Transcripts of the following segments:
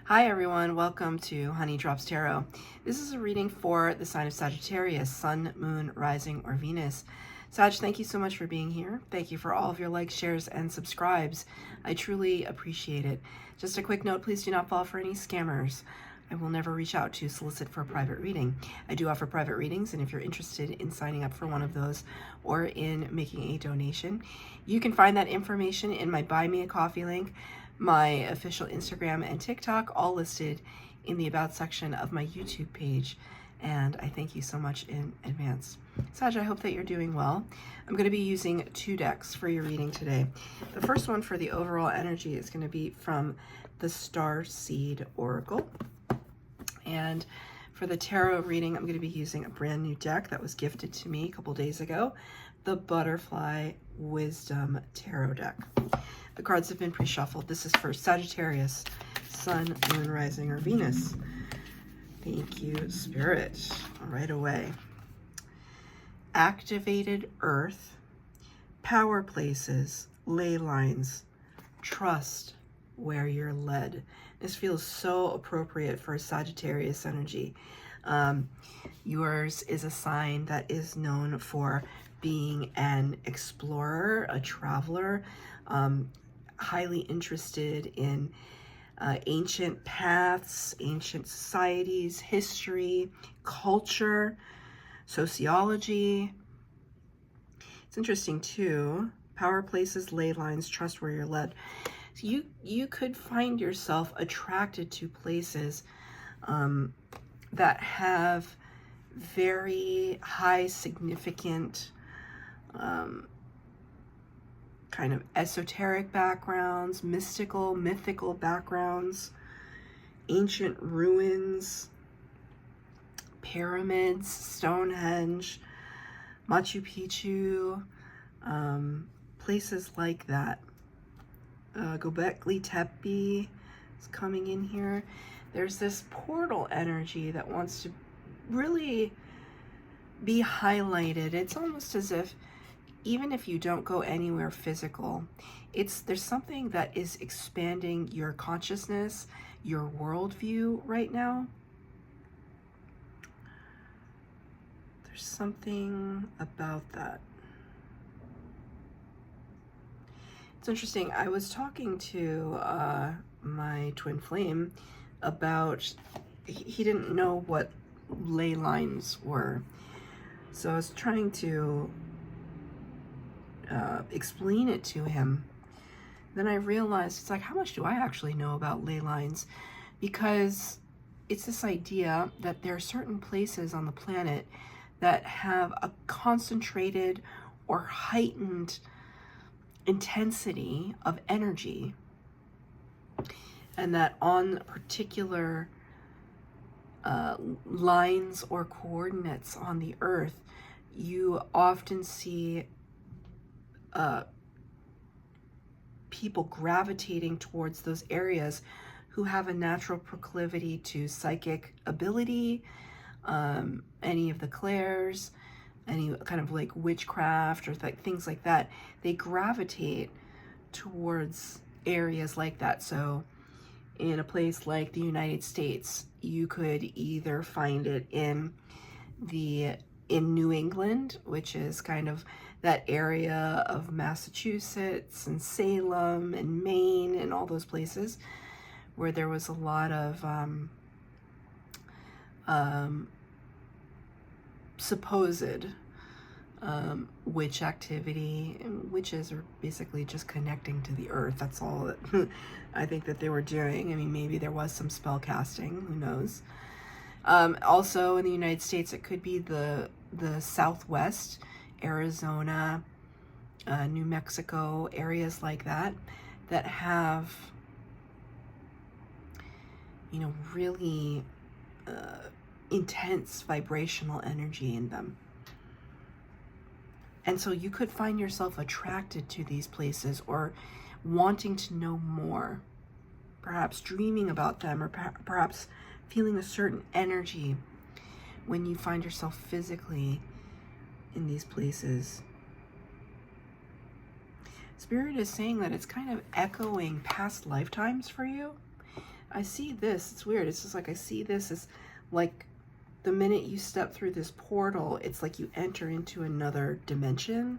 Hi everyone, welcome to Honey Drops Tarot. This is a reading for the sign of Sagittarius, Sun, Moon, Rising, or Venus. Sag, thank you so much for being here. Thank you for all of your likes, shares, and subscribes. I truly appreciate it. Just a quick note, please do not fall for any scammers. I will never reach out to solicit for a private reading. I do offer private readings, and if you're interested in signing up for one of those or in making a donation, you can find that information in my Buy Me a Coffee link, my official Instagram and TikTok, all listed in the About section of my YouTube page. And I thank you so much in advance. Saj, I hope that you're doing well. I'm going to be using 2 decks for your reading today. The first one for the overall energy is going to be from the Star Seed Oracle. And for the tarot reading, I'm going to be using a brand new deck that was gifted to me a couple days ago, the Butterfly Wisdom Tarot deck. The cards have been pre-shuffled. This is for Sagittarius, Sun, Moon, Rising, or Venus. Thank you, Spirit. Right away. Activated Earth, Power Places, Ley Lines, Trust where you're led. This feels so appropriate for Sagittarius energy. Yours is a sign that is known for being an explorer, a traveler, highly interested in ancient paths, ancient societies, history, culture, sociology. It's interesting too. Power places, ley lines, trust where you're led. So you could find yourself attracted to places that have very high significant kind of esoteric backgrounds, mythical backgrounds, ancient ruins, pyramids, Stonehenge, Machu Picchu, places like that. Göbekli Tepe is coming in here. There's this portal energy that wants to really be highlighted. It's almost as if even if you don't go anywhere physical, there's something that is expanding your consciousness, your worldview right now. There's something about that. It's interesting. I was talking to my twin flame about, he didn't know what ley lines were. So I was trying to explain it to him. Then I realized, it's like, how much do I actually know about ley lines? Because it's this idea that there are certain places on the planet that have a concentrated or heightened intensity of energy, and that on particular lines or coordinates on the earth, you often see people gravitating towards those areas who have a natural proclivity to psychic ability, any of the clairs, any kind of like witchcraft or things like that. They gravitate towards areas like that. So in a place like the United States, you could either find it in New England, which is kind of that area of Massachusetts and Salem and Maine and all those places where there was a lot of supposed witch activity. And witches are basically just connecting to the earth. That's all that I think that they were doing. I mean, maybe there was some spell casting, who knows. Also in the United States, it could be the Southwest, Arizona, New Mexico, areas like that, that have, really intense vibrational energy in them. And so you could find yourself attracted to these places or wanting to know more, perhaps dreaming about them, or perhaps feeling a certain energy when you find yourself physically in these places. Spirit is saying that it's kind of echoing past lifetimes for you. I see this. It's weird. It's just like I see this as like the minute you step through this portal, it's like you enter into another dimension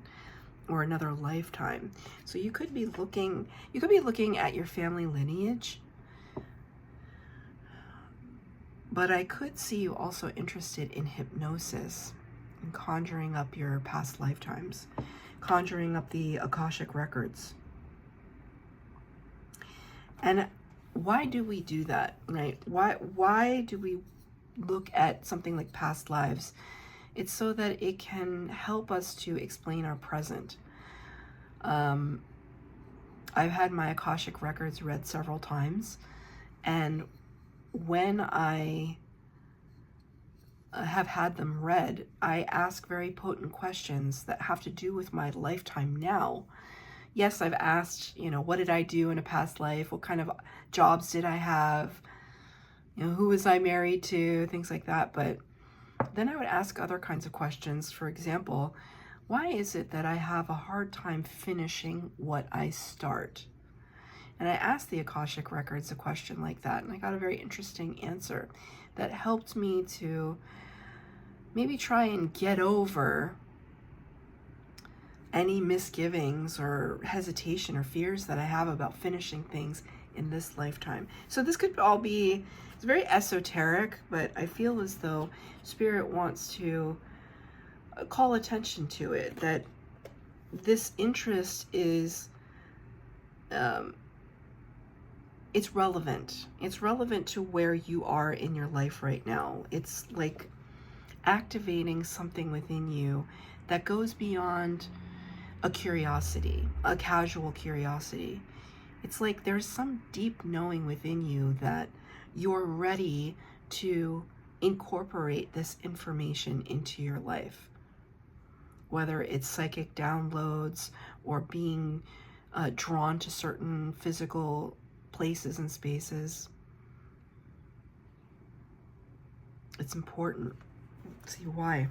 or another lifetime. So you could be looking at your family lineage, but I could see you also interested in hypnosis and conjuring up your past lifetimes, conjuring up the Akashic records. And why do we do that, right? Why do we look at something like past lives? It's so that it can help us to explain our present. I've had my Akashic records read several times, and when I have had them read, I ask very potent questions that have to do with my lifetime now. Yes, I've asked, what did I do in a past life? What kind of jobs did I have? Who was I married to? Things like that. But then I would ask other kinds of questions. For example, why is it that I have a hard time finishing what I start? And I asked the Akashic Records a question like that, and I got a very interesting answer that helped me to maybe try and get over any misgivings or hesitation or fears that I have about finishing things in this lifetime. So this could all be, it's very esoteric, but I feel as though Spirit wants to call attention to it, that this interest is, it's relevant. It's relevant to where you are in your life right now. It's like activating something within you that goes beyond a curiosity, a casual curiosity. It's like there's some deep knowing within you that you're ready to incorporate this information into your life. Whether it's psychic downloads or being drawn to certain physical places and spaces. It's important. Let's see why.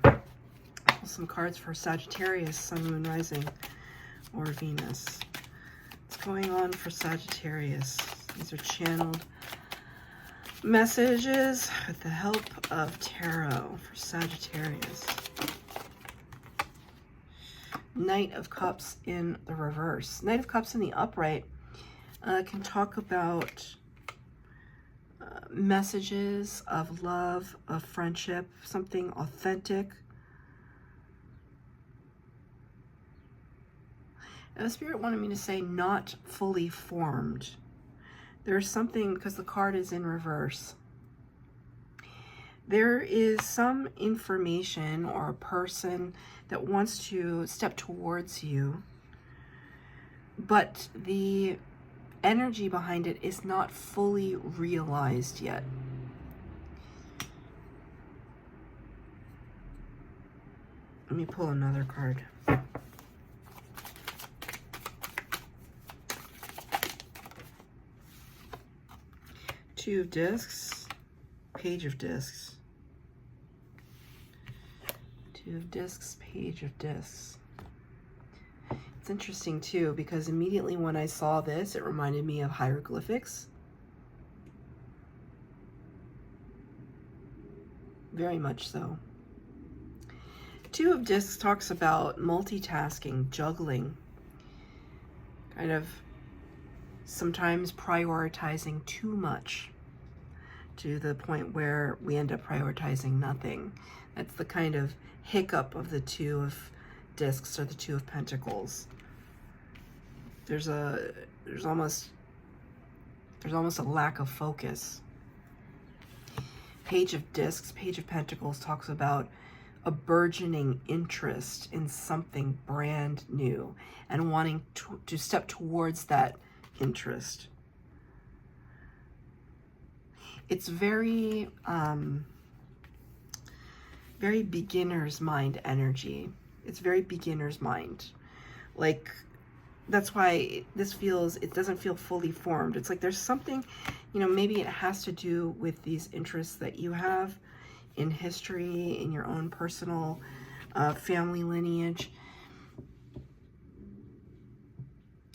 Some cards for Sagittarius, Sun, Moon, Rising, or Venus. What's going on for Sagittarius? These are channeled messages with the help of tarot for Sagittarius. Knight of Cups in the reverse. Knight of Cups in the upright can talk about messages of love, of friendship, something authentic. And the Spirit wanted me to say not fully formed. There's something, because the card is in reverse. There is some information or a person that wants to step towards you, but the energy behind it is not fully realized yet. Let me pull another card. Two of Discs, Page of Discs. Two of Discs, Page of Discs. It's interesting too, because immediately when I saw this, it reminded me of hieroglyphics. Very much so. Two of Discs talks about multitasking, juggling, kind of sometimes prioritizing too much to the point where we end up prioritizing nothing. That's the kind of hiccup of the Two of Discs or the Two of Pentacles. There's almost a lack of focus. Page of Discs, Page of Pentacles talks about a burgeoning interest in something brand new and wanting to step towards that interest. It's very very beginner's mind energy. It's very beginner's mind. Like, that's why it doesn't feel fully formed. It's like there's something, maybe it has to do with these interests that you have in history, in your own personal family lineage.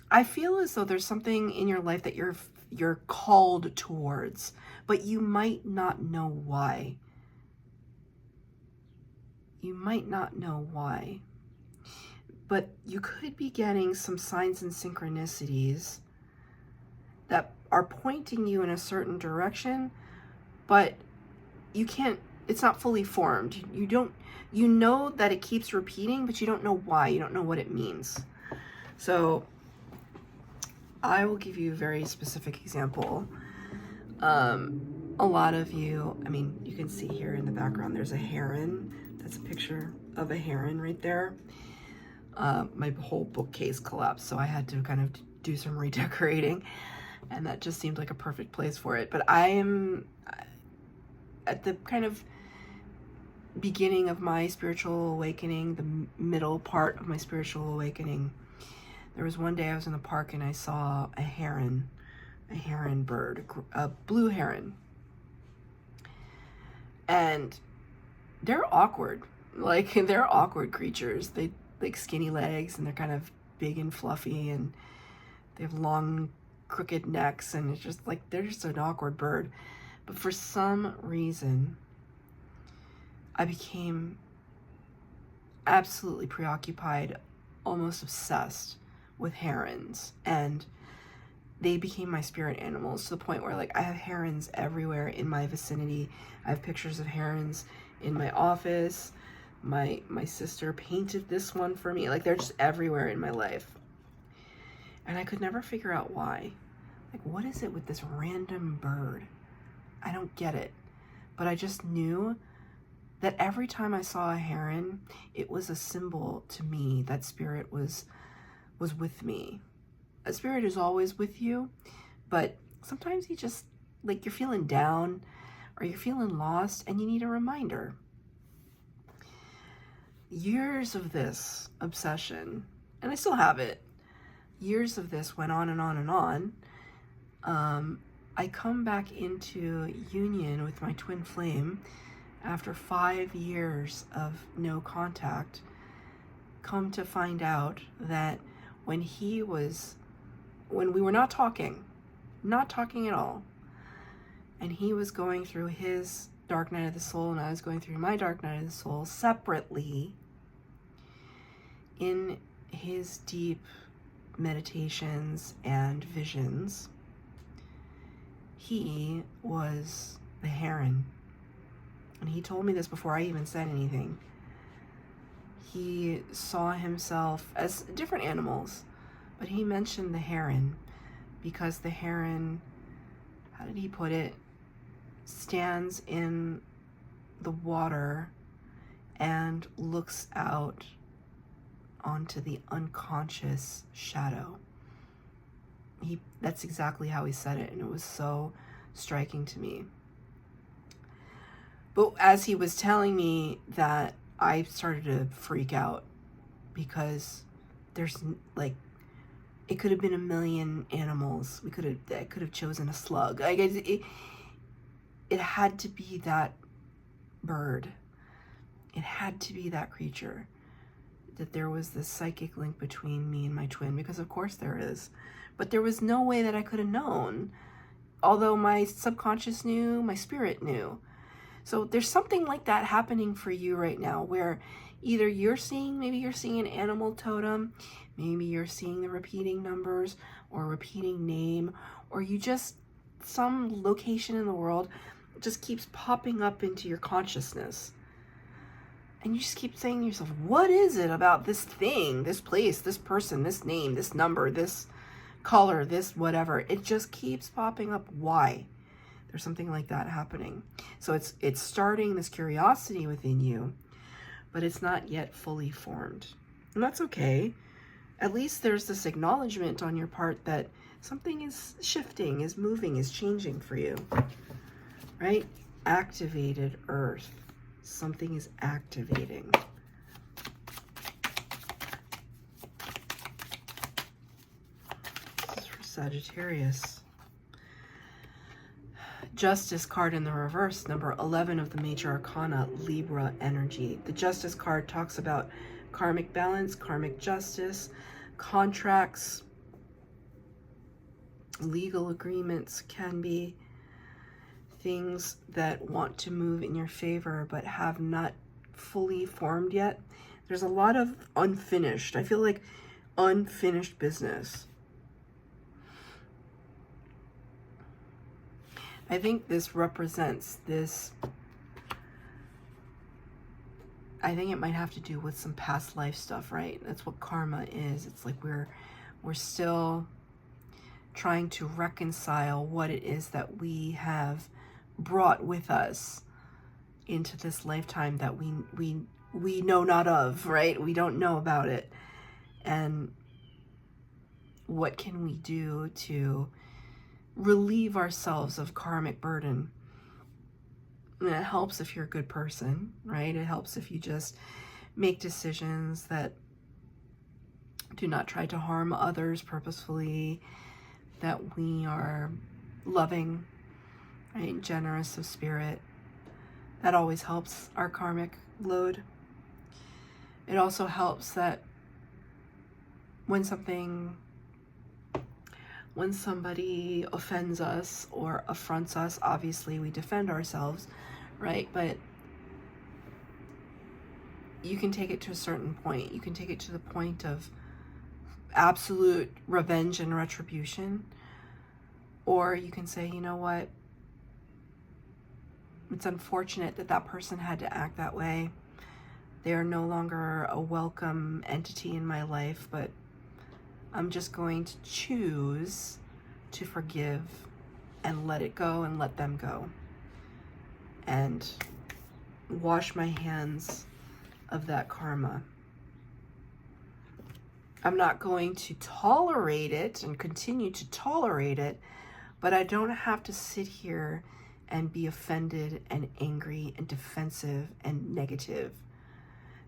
I feel as though there's something in your life that you're you're called towards, but you might not know why. You might not know why. But you could be getting some signs and synchronicities that are pointing you in a certain direction, but you can't, it's not fully formed. You know that it keeps repeating, but you don't know why. You don't know what it means. So I will give you a very specific example. A lot of you, I mean, you can see here in the background, there's a heron. That's a picture of a heron right there. My whole bookcase collapsed, so I had to kind of do some redecorating, and that just seemed like a perfect place for it. But I am at the kind of beginning of my spiritual awakening, the middle part of my spiritual awakening. There was one day I was in the park and I saw a heron bird, a blue heron. And they're awkward. Like, they're awkward creatures. They like skinny legs, and they're kind of big and fluffy, and they have long crooked necks, and it's just like, they're just an awkward bird. But for some reason, I became absolutely preoccupied, almost obsessed with herons, and they became my spirit animals to the point where, like, I have herons everywhere in my vicinity. I have pictures of herons in my office. My sister painted this one for me. Like, they're just everywhere in my life. And I could never figure out why. Like, what is it with this random bird? I don't get it. But I just knew that every time I saw a heron, it was a symbol to me that spirit was with me. A spirit is always with you, but sometimes you just, like, you're feeling down or you're feeling lost and you need a reminder. Years of this obsession, and I still have it, years of this went on and on and on. I come back into union with my twin flame after 5 years of no contact, come to find out that when we were not talking at all, and he was going through his dark night of the soul and I was going through my dark night of the soul separately, in his deep meditations and visions, he was the heron. And he told me this before I even said anything. He saw himself as different animals, but he mentioned the heron because the heron, how did he put it, stands in the water and looks out onto the unconscious shadow. That's exactly how he said it, and it was so striking to me. But as he was telling me that, I started to freak out because there's, like, it could have been a million animals. I could have chosen a slug. Like, it had to be that bird. It had to be that creature. That there was this psychic link between me and my twin, because of course there is. But there was no way that I could have known. Although my subconscious knew, my spirit knew. So there's something like that happening for you right now, where either maybe you're seeing an animal totem, maybe you're seeing the repeating numbers or repeating name, or you just, some location in the world just keeps popping up into your consciousness. And you just keep saying to yourself, what is it about this thing, this place, this person, this name, this number, this color, this whatever? It just keeps popping up. Why? There's something like that happening. So it's starting this curiosity within you, but it's not yet fully formed. And that's okay. At least there's this acknowledgement on your part that something is shifting, is moving, is changing for you, right? Activated earth. Something is activating. This is for Sagittarius. Justice card in the reverse, number 11 of the major arcana, Libra energy. The Justice card talks about karmic balance, karmic justice, contracts, Legal agreements can be things that want to move in your favor but have not fully formed yet. There's a lot of unfinished. I feel like unfinished business. I think this represents this. I think it might have to do with some past life stuff, right? That's what karma is. It's like we're still trying to reconcile what it is that we have brought with us into this lifetime that we know not of, right? We don't know about it. And what can we do to relieve ourselves of karmic burden? And it helps if you're a good person, right? It helps if you just make decisions that do not try to harm others purposefully, that we are loving, right? Generous of spirit. That always helps our karmic load. It also helps that when somebody offends us or affronts us, obviously we defend ourselves, right? But you can take it to a certain point. You can take it to the point of absolute revenge and retribution. Or you can say, you know what? It's unfortunate that that person had to act that way. They are no longer a welcome entity in my life, but I'm just going to choose to forgive and let it go and let them go. And wash my hands of that karma. I'm not going to tolerate it and continue to tolerate it, but I don't have to sit here and be offended and angry and defensive and negative.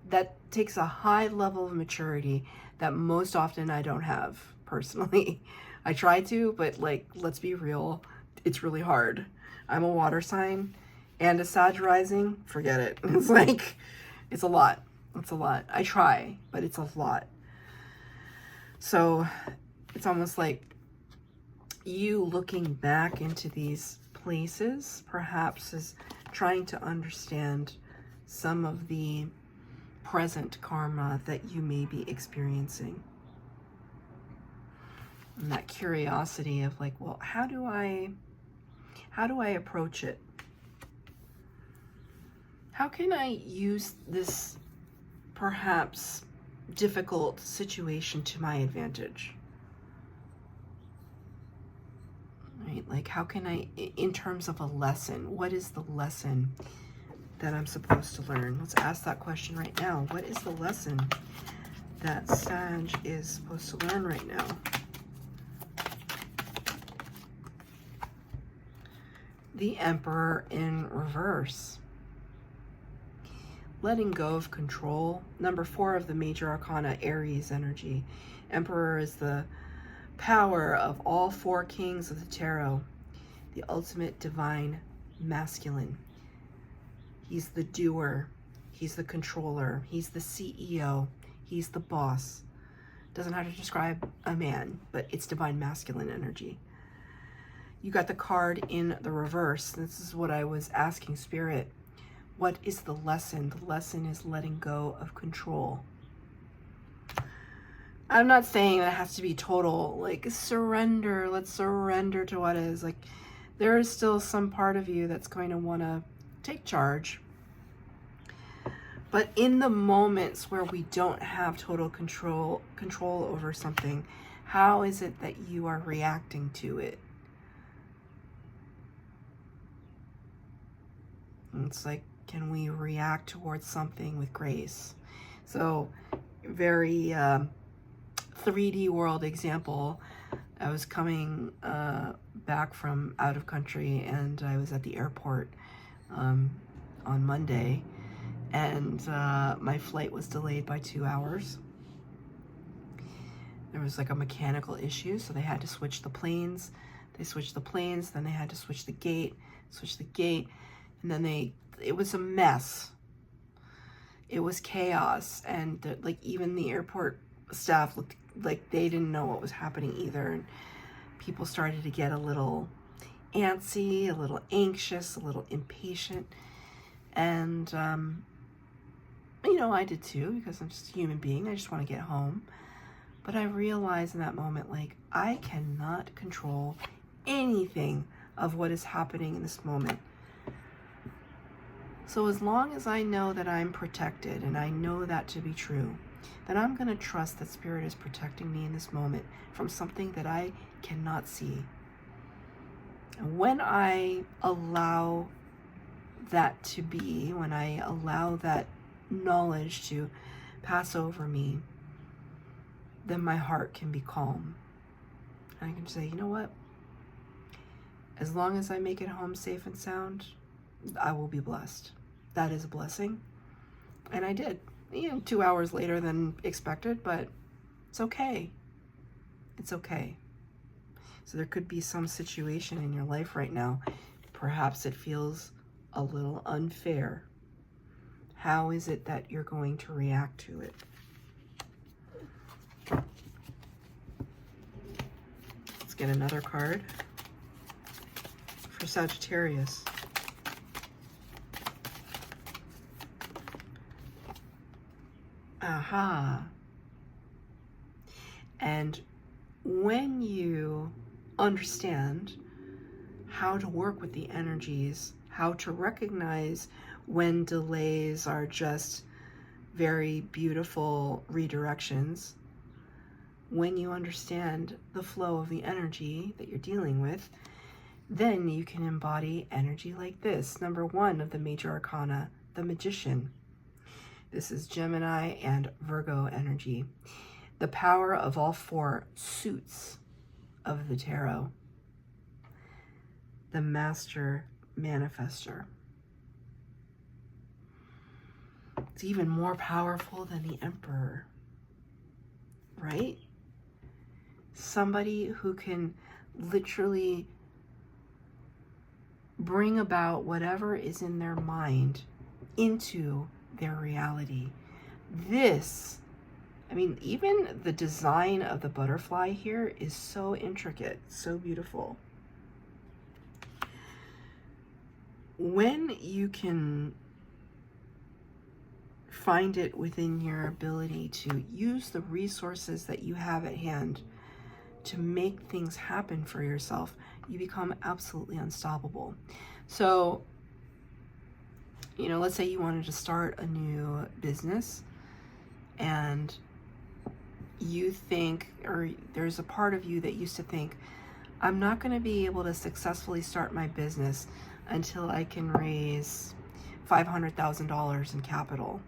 That takes a high level of maturity that most often I don't have personally. I try to, but like, let's be real, it's really hard. I'm a water sign and a Sag rising, forget it. It's like, it's a lot. It's a lot. I try, but it's a lot. So it's almost like you looking back into these places perhaps is trying to understand some of the present karma that you may be experiencing. And that curiosity of like, well, how do I approach it? How can I use this perhaps difficult situation to my advantage? Right? Like, how can I, in terms of a lesson, what is the lesson that I'm supposed to learn? Let's ask that question right now. What is the lesson that Sag is supposed to learn right now? The Emperor in reverse. Letting go of control. Number 4 of the major arcana, Aries energy. Emperor is the power of all 4 kings of the tarot. The ultimate divine masculine. He's the doer. He's the controller. He's the CEO. He's the boss. Doesn't have to describe a man, but it's divine masculine energy. You got the card in the reverse. This is what I was asking Spirit. What is the lesson? The lesson is letting go of control. I'm not saying that it has to be total, like, surrender. Let's surrender to what is. Like, there is still some part of you that's going to want to take charge. But in the moments where we don't have total control over something, how is it that you are reacting to it? And it's like, can we react towards something with grace? So, very 3D world example. I was coming back from out of country, and I was at the airport on Monday, and my flight was delayed by 2 hours. There was like a mechanical issue, so they had to switch the planes. They switched the planes, then they had to switch the gate, and then it was a mess. It was chaos, and like even the airport staff looked like they didn't know what was happening either. And people started to get a little antsy, a little anxious, a little impatient. And, I did too, because I'm just a human being. I just want to get home. But I realized in that moment, like, I cannot control anything of what is happening in this moment. So as long as I know that I'm protected, and I know that to be true, then I'm going to trust that Spirit is protecting me in this moment from something that I cannot see. And when I allow that to be, when I allow that knowledge to pass over me, then my heart can be calm. And I can say, you know what? As long as I make it home safe and sound, I will be blessed. That is a blessing. And I did. 2 hours later than expected, but it's okay. It's okay. So there could be some situation in your life right now. Perhaps it feels a little unfair. How is it that you're going to react to it? Let's get another card for Sagittarius. Aha. And when you understand how to work with the energies, how to recognize when delays are just very beautiful redirections, when you understand the flow of the energy that you're dealing with, then you can embody energy like this. Number 1 of the major arcana, the Magician. This is Gemini and Virgo energy. The power of all 4 suits of the tarot. The Master Manifester. It's even more powerful than the Emperor, right? Somebody who can literally bring about whatever is in their mind into their reality. This, even the design of the butterfly here is so intricate, so beautiful. When you can find it within your ability to use the resources that you have at hand to make things happen for yourself, you become absolutely unstoppable. So, let's say you wanted to start a new business and you think, or there's a part of you that used to think, I'm not going to be able to successfully start my business until I can raise $500,000 in capital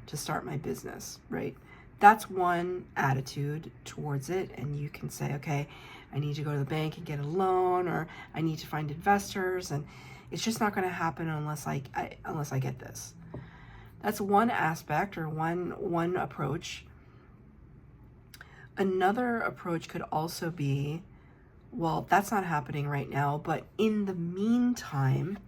to start my business, right? That's one attitude towards it. And you can say, okay, I need to go to the bank and get a loan, or I need to find investors, and it's just not going to happen unless I get this. That's one aspect, or one approach. Another approach could also be, well, that's not happening right now, but in the meantime,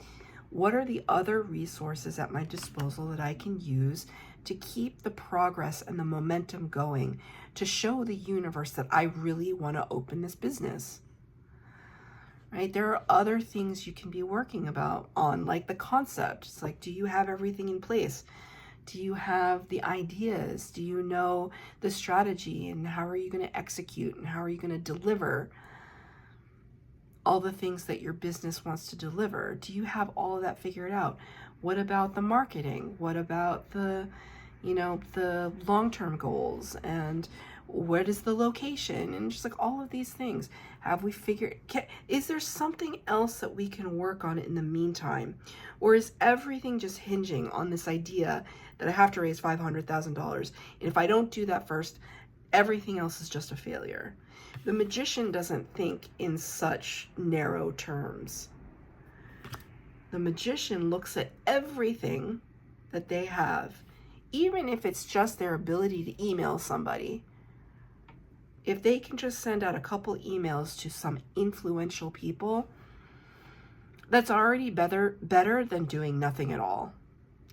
what are the other resources at my disposal that I can use to keep the progress and the momentum going, to show the universe that I really want to open this business? Right? There are other things you can be working on, like the concept. It's like, do you have everything in place? Do you have the ideas? Do you know the strategy? And how are you going to execute? And how are you going to deliver all the things that your business wants to deliver? Do you have all of that figured out? What about the marketing? What about the long-term goals? And what is the location? And just like all of these things. Have we figured, is there something else that we can work on in the meantime? Or is everything just hinging on this idea that I have to raise $500,000? And if I don't do that first, everything else is just a failure. The Magician doesn't think in such narrow terms. The Magician looks at everything that they have, even if it's just their ability to email somebody. If they can just send out a couple emails to some influential people, that's already better than doing nothing at all,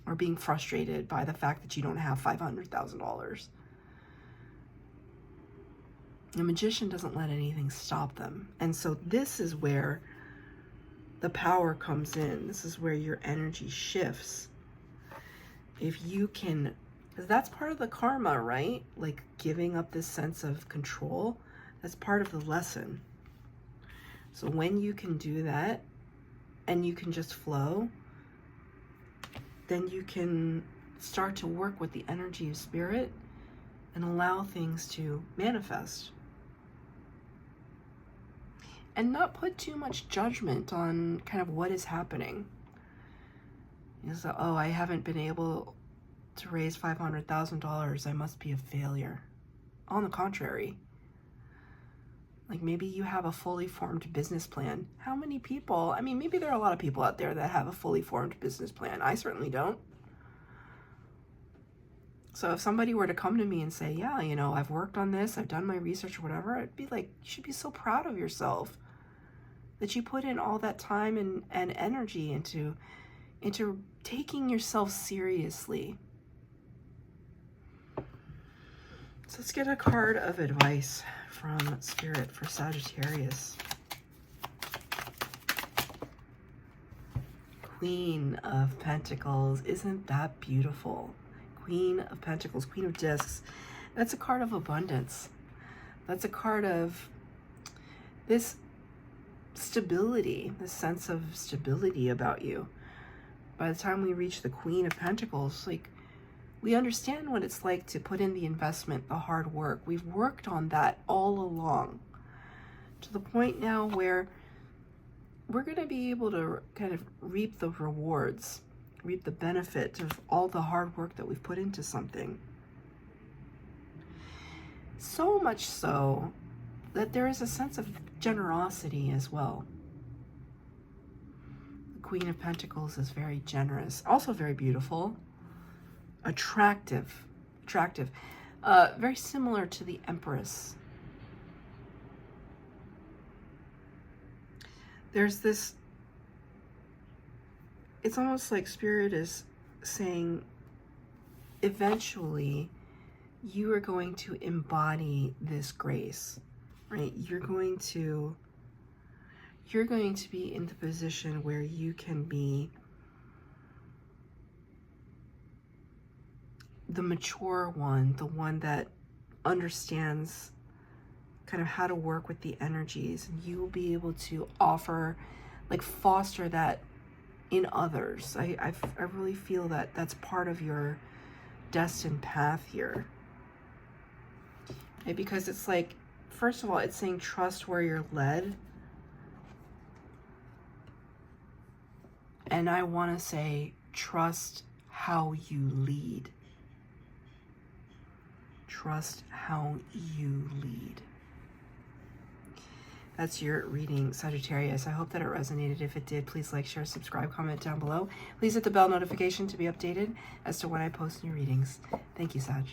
or being frustrated by the fact that you don't have $500,000. The magician doesn't let anything stop them. And so this is where the power comes in. This is where your energy shifts. If you can, because that's part of the karma, right? Like giving up this sense of control, that's part of the lesson. So when you can do that and you can just flow, then you can start to work with the energy of spirit and allow things to manifest. And not put too much judgment on kind of what is happening. Is that, oh, I haven't been able to raise $500,000. I must be a failure. On the contrary. Like maybe you have a fully formed business plan. How many people, I mean, maybe there are a lot of people out there that have a fully formed business plan. I certainly don't. So if somebody were to come to me and say, yeah, you know, I've worked on this, I've done my research or whatever, I'd be like, you should be so proud of yourself that you put in all that time and energy into taking yourself seriously. So let's get a card of advice from Spirit for Sagittarius. Queen of Pentacles. Isn't that beautiful? Queen of Pentacles, Queen of Discs. That's a card of abundance. That's a card of this stability, this sense of stability about you. By the time we reach the Queen of Pentacles, like, we understand what it's like to put in the investment, the hard work. We've worked on that all along to the point now where we're going to be able to kind of reap the rewards, reap the benefit of all the hard work that we've put into something. So much so that there is a sense of generosity as well. The Queen of Pentacles is very generous, also very beautiful, attractive, very similar to the Empress. There's this, it's almost like Spirit is saying, eventually, you are going to embody this grace, right? You're going to be in the position where you can be the mature one, the one that understands kind of how to work with the energies, and you will be able to offer, like, foster that in others. I really feel that that's part of your destined path here. Okay, because it's like, first of all, it's saying trust where you're led. And I want to say trust how you lead. Trust how you lead. That's your reading, Sagittarius. I hope that it resonated. If it did, please like, share, subscribe, comment down below. Please hit the bell notification to be updated as to when I post new readings. Thank you, Sag.